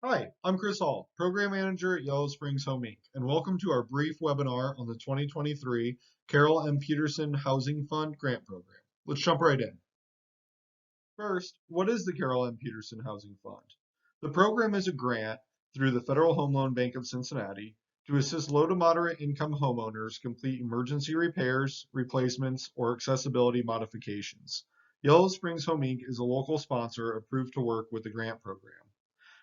Hi, I'm Chris Hall, Program Manager at Yellow Springs Home Inc., and welcome to our brief webinar on the 2023 Carol M. Peterson Housing Fund Grant Program. Let's jump right in. First, what is the Carol M. Peterson Housing Fund? The program is a grant through the Federal Home Loan Bank of Cincinnati to assist low to moderate income homeowners complete emergency repairs, replacements, or accessibility modifications. Yellow Springs Home Inc. is a local sponsor approved to work with the grant program.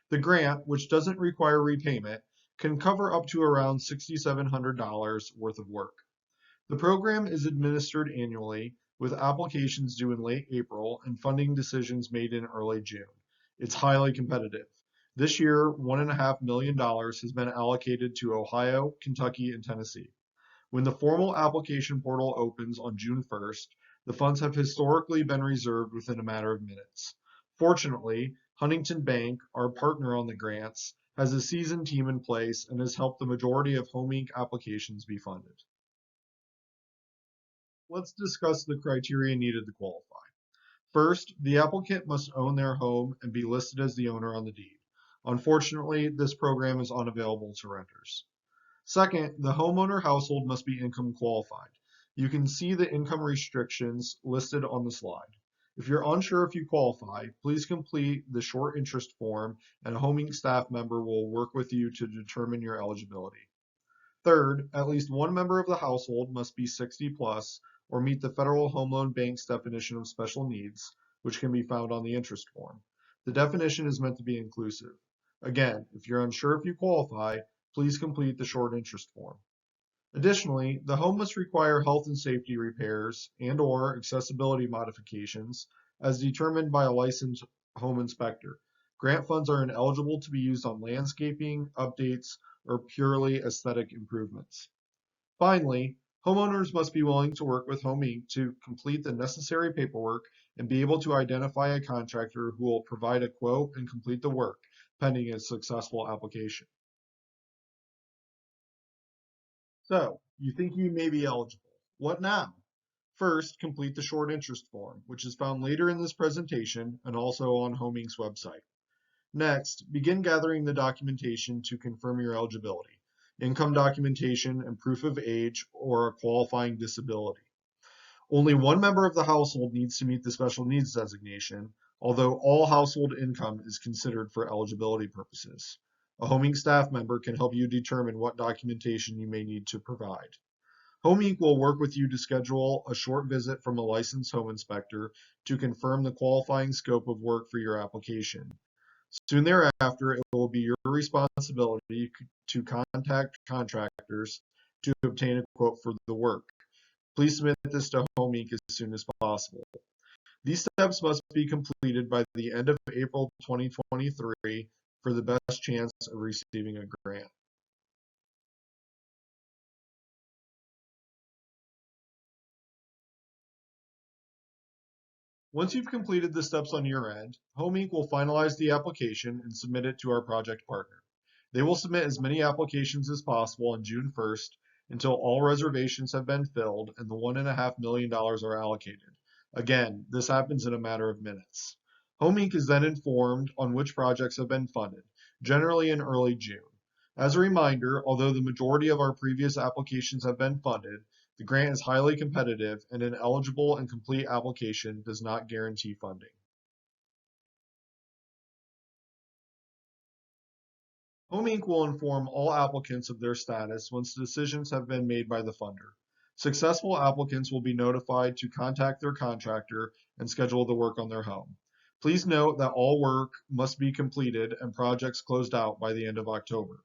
The grant, which doesn't require repayment, can cover up to around $6,700 worth of work. The program is administered annually, with applications due in late April and funding decisions made in early June. It's highly competitive. This year, $1.5 million has been allocated to Ohio, Kentucky, and Tennessee. When the formal application portal opens on June 1st, the funds have historically been reserved within a matter of minutes. Fortunately, Huntington Bank, our partner on the grants, has a seasoned team in place and has helped the majority of Home Inc. applications be funded. Let's discuss the criteria needed to qualify. First, the applicant must own their home and be listed as the owner on the deed. Unfortunately, this program is unavailable to renters. Second, the homeowner household must be income qualified. You can see the income restrictions listed on the slide. If you're unsure if you qualify, please complete the short interest form and a Home Inc. staff member will work with you to determine your eligibility. Third, at least one member of the household must be 60 plus or meet the Federal Home Loan Bank's definition of special needs, which can be found on the interest form. The definition is meant to be inclusive. Again, if you're unsure if you qualify, please complete the short interest form. Additionally, the home must require health and safety repairs and/or accessibility modifications as determined by a licensed home inspector. Grant funds are ineligible to be used on landscaping, updates, or purely aesthetic improvements. Finally, homeowners must be willing to work with Home Inc. to complete the necessary paperwork and be able to identify a contractor who will provide a quote and complete the work, pending a successful application. So, you think you may be eligible. What now? First, complete the short interest form, which is found later in this presentation and also on Home Inc.'s website. Next, begin gathering the documentation to confirm your eligibility, income documentation and proof of age or a qualifying disability. Only one member of the household needs to meet the special needs designation, although all household income is considered for eligibility purposes. A Home Inc. staff member can help you determine what documentation you may need to provide. Home Inc. will work with you to schedule a short visit from a licensed home inspector to confirm the qualifying scope of work for your application. Soon thereafter, it will be your responsibility to contact contractors to obtain a quote for the work. Please submit this to Home Inc. as soon as possible. These steps must be completed by the end of April 2023 for the best chance of receiving a grant. Once you've completed the steps on your end, Home Inc. will finalize the application and submit it to our project partner. They will submit as many applications as possible on June 1st until all reservations have been filled and the $1.5 million are allocated. Again, this happens in a matter of minutes. Home Inc. is then informed on which projects have been funded, generally in early June. As a reminder, although the majority of our previous applications have been funded, the grant is highly competitive and an eligible and complete application does not guarantee funding. Home Inc. will inform all applicants of their status once decisions have been made by the funder. Successful applicants will be notified to contact their contractor and schedule the work on their home. Please note that all work must be completed and projects closed out by the end of October.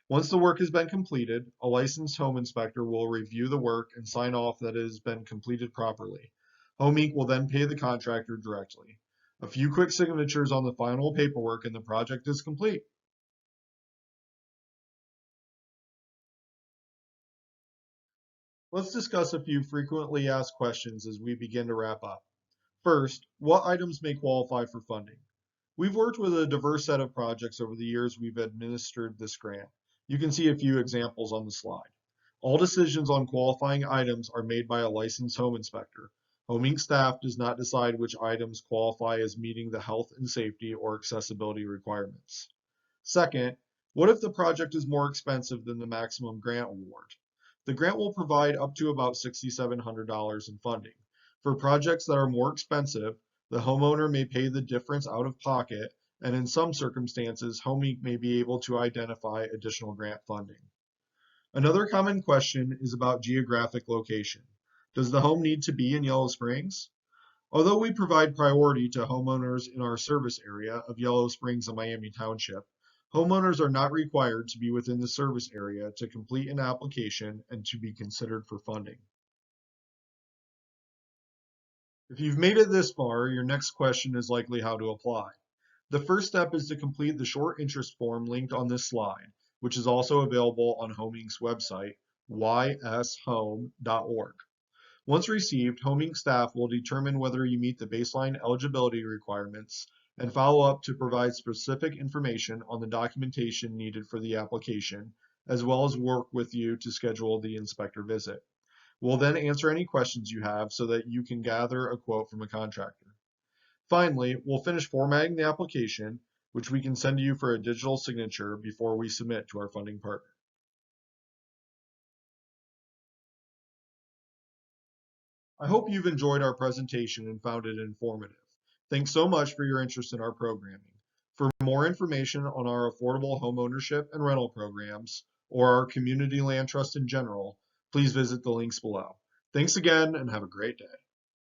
Once the work has been completed, a licensed home inspector will review the work and sign off that it has been completed properly. Home Inc. will then pay the contractor directly. A few quick signatures on the final paperwork and the project is complete. Let's discuss a few frequently asked questions as we begin to wrap up. First, what items may qualify for funding? We've worked with a diverse set of projects over the years we've administered this grant. You can see a few examples on the slide. All decisions on qualifying items are made by a licensed home inspector. Home Inc. staff does not decide which items qualify as meeting the health and safety or accessibility requirements. Second, what if the project is more expensive than the maximum grant award? The grant will provide up to about $6,700 in funding. For projects that are more expensive, the homeowner may pay the difference out of pocket, and in some circumstances, HOME may be able to identify additional grant funding. Another common question is about geographic location. Does the home need to be in Yellow Springs? Although we provide priority to homeowners in our service area of Yellow Springs and Miami Township, homeowners are not required to be within the service area to complete an application and to be considered for funding. If you've made it this far, your next question is likely how to apply. The first step is to complete the short interest form linked on this slide, which is also available on Home Inc.'s website, yshome.org. Once received, Home Inc. staff will determine whether you meet the baseline eligibility requirements and follow up to provide specific information on the documentation needed for the application, as well as work with you to schedule the inspector visit. We'll then answer any questions you have so that you can gather a quote from a contractor. Finally, we'll finish formatting the application, which we can send to you for a digital signature before we submit to our funding partner. I hope you've enjoyed our presentation and found it informative. Thanks so much for your interest in our programming. For more information on our affordable home ownership and rental programs, or our community land trust in general, please visit the links below. Thanks again and have a great day.